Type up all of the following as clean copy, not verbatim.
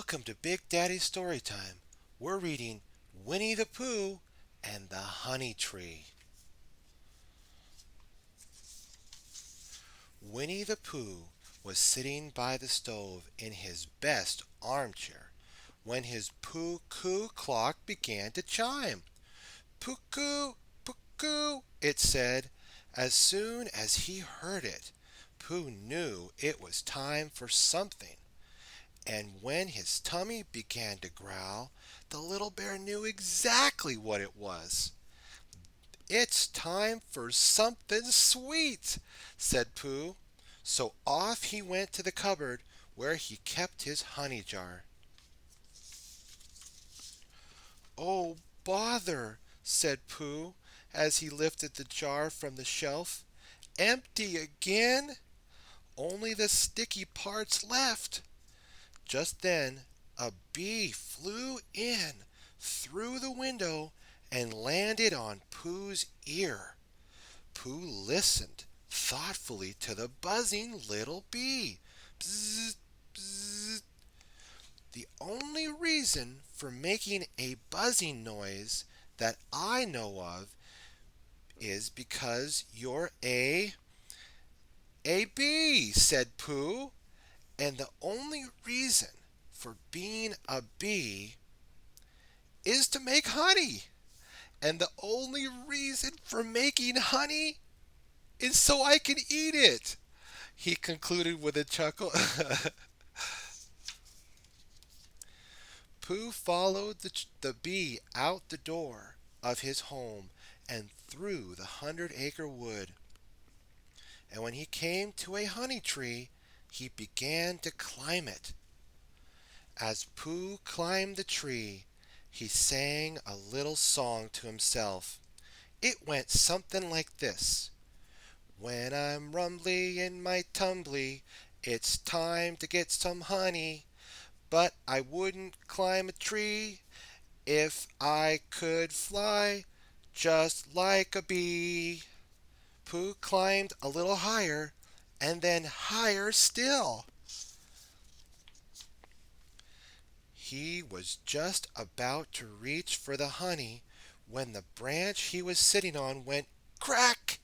Welcome to Big Daddy Storytime. We're reading Winnie the Pooh and the Honey Tree. Winnie the Pooh was sitting by the stove in his best armchair when his Pooh-Coo clock began to chime. Pooh-Coo, Pooh-Coo, it said. As soon as he heard it, Pooh knew it was time for something. And when his tummy began to growl, the little bear knew exactly what it was. "It's time for something sweet," said Pooh. So off he went to the cupboard where he kept his honey jar. "Oh, bother," said Pooh as he lifted the jar from the shelf. "Empty again? Only the sticky parts left." Just then a bee flew in through the window and landed on Pooh's ear. Pooh listened thoughtfully to the buzzing little bee. Bzzz, bzzz. "The only reason for making a buzzing noise that I know of is because you're a bee," said Pooh. "And the only reason for being a bee is to make honey. And the only reason for making honey is so I can eat it," he concluded with a chuckle. Pooh followed the bee out the door of his home and through the 100-acre wood. And when he came to a honey tree, he began to climb it. As Pooh climbed the tree, he sang a little song to himself. It went something like this: "When I'm rumbly in my tumbly, it's time to get some honey. But I wouldn't climb a tree if I could fly just like a bee." Pooh climbed a little higher and then higher still. He was just about to reach for the honey when the branch he was sitting on went crack.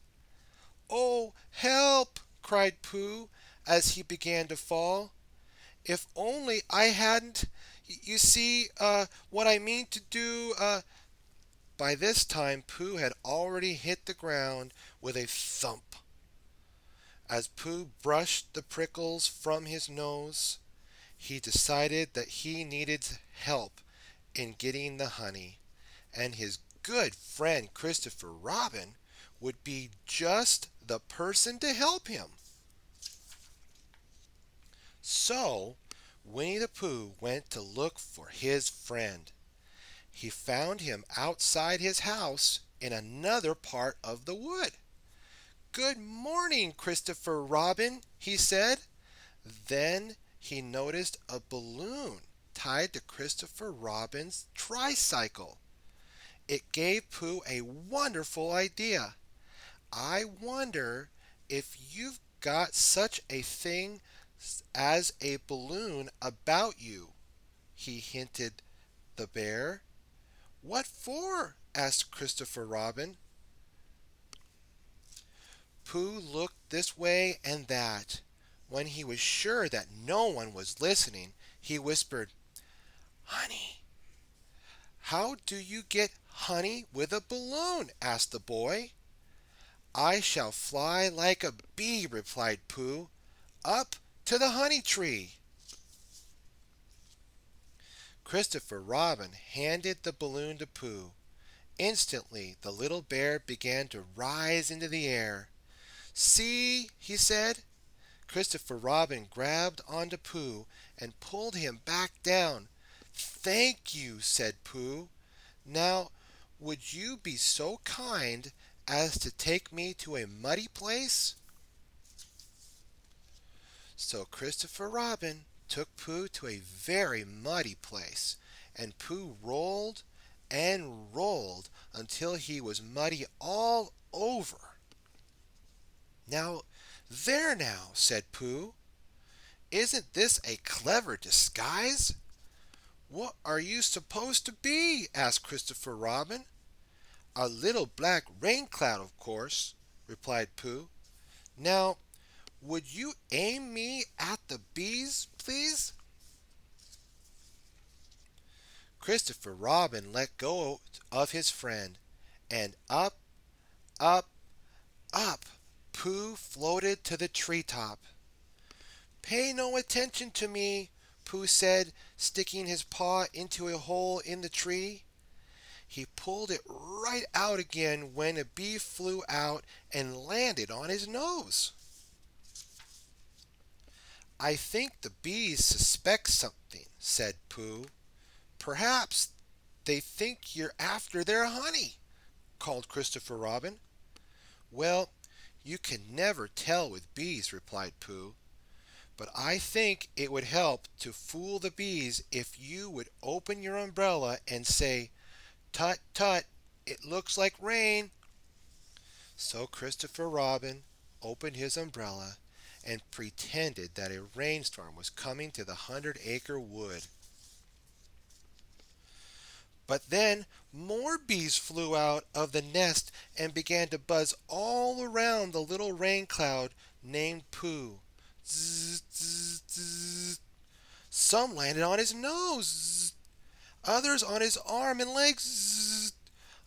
"Oh, help!" cried Pooh as he began to fall. "If only I hadn't, you see, what I mean to do." By this time, Pooh had already hit the ground with a thump. As Pooh brushed the prickles from his nose, he decided that he needed help in getting the honey, and his good friend Christopher Robin would be just the person to help him. So Winnie the Pooh went to look for his friend. He found him outside his house in another part of the wood. "Good morning, Christopher Robin," he said. Then he noticed a balloon tied to Christopher Robin's tricycle. It gave Pooh a wonderful idea. "I wonder if you've got such a thing as a balloon about you," he hinted the bear. "What for?" asked Christopher Robin. Pooh looked this way and that. When he was sure that no one was listening, he whispered, "Honey." "How do you get honey with a balloon?" asked the boy. "I shall fly like a bee," replied Pooh, "up to the honey tree." Christopher Robin handed the balloon to Pooh. Instantly the little bear began to rise into the air. "See," he said. Christopher Robin grabbed onto Pooh and pulled him back down. "Thank you," said Pooh. "Now, would you be so kind as to take me to a muddy place?" So Christopher Robin took Pooh to a very muddy place, and Pooh rolled and rolled until he was muddy all over. "Now, there now," said Pooh. "Isn't this a clever disguise? "What are you supposed to be?" asked Christopher Robin. "A little black rain cloud, of course," replied Pooh. "Now, would you aim me at the bees, please?" Christopher Robin let go of his friend, and up, up, up Pooh floated to the treetop. "Pay no attention to me," Pooh said, sticking his paw into a hole in the tree. He pulled it right out again when a bee flew out and landed on his nose. "I think the bees suspect something," said Pooh. "Perhaps they think you're after their honey," called Christopher Robin. "Well, you can never tell with bees," replied Pooh. "But I think it would help to fool the bees if you would open your umbrella and say, 'Tut, tut, it looks like rain.'" So Christopher Robin opened his umbrella and pretended that a rainstorm was coming to the 100-acre wood. But then more bees flew out of the nest and began to buzz all around the little rain cloud named Pooh. Zzz, zzz, zzz. Some landed on his nose, zzz. Others on his arm and legs, zzz,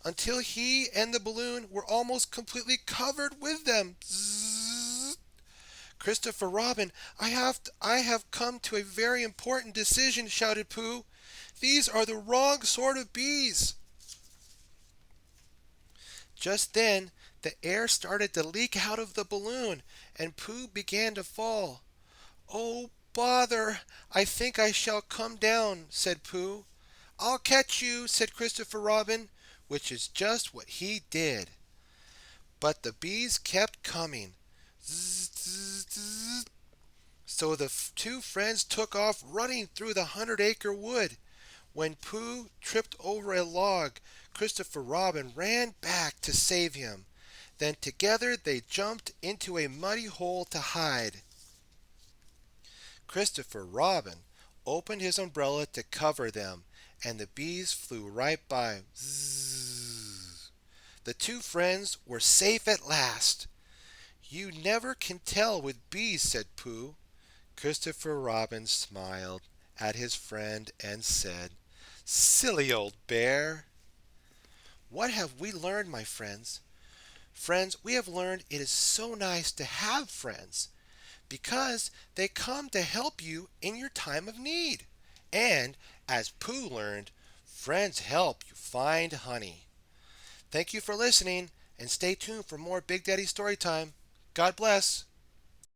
until he and the balloon were almost completely covered with them. Zzz. "Christopher Robin, I have come to a very important decision," shouted Pooh. "These are the wrong sort of bees." Just then the air started to leak out of the balloon, and Pooh began to fall. "Oh, bother! I think I shall come down," said Pooh. "I'll catch you," said Christopher Robin, which is just what he did. But the bees kept coming. Zzz, zzz, zzz. So the two friends took off running through the 100-acre wood. When Pooh tripped over a log, Christopher Robin ran back to save him. Then together they jumped into a muddy hole to hide. Christopher Robin opened his umbrella to cover them, and the bees flew right by. Zzz. The two friends were safe at last. "You never can tell with bees," said Pooh. Christopher Robin smiled at his friend and said, "Silly old bear." What have we learned, my friends? Friends, we have learned it is so nice to have friends because they come to help you in your time of need. And as Pooh learned, friends help you find honey. Thank you for listening and stay tuned for more Big Daddy Storytime. God bless.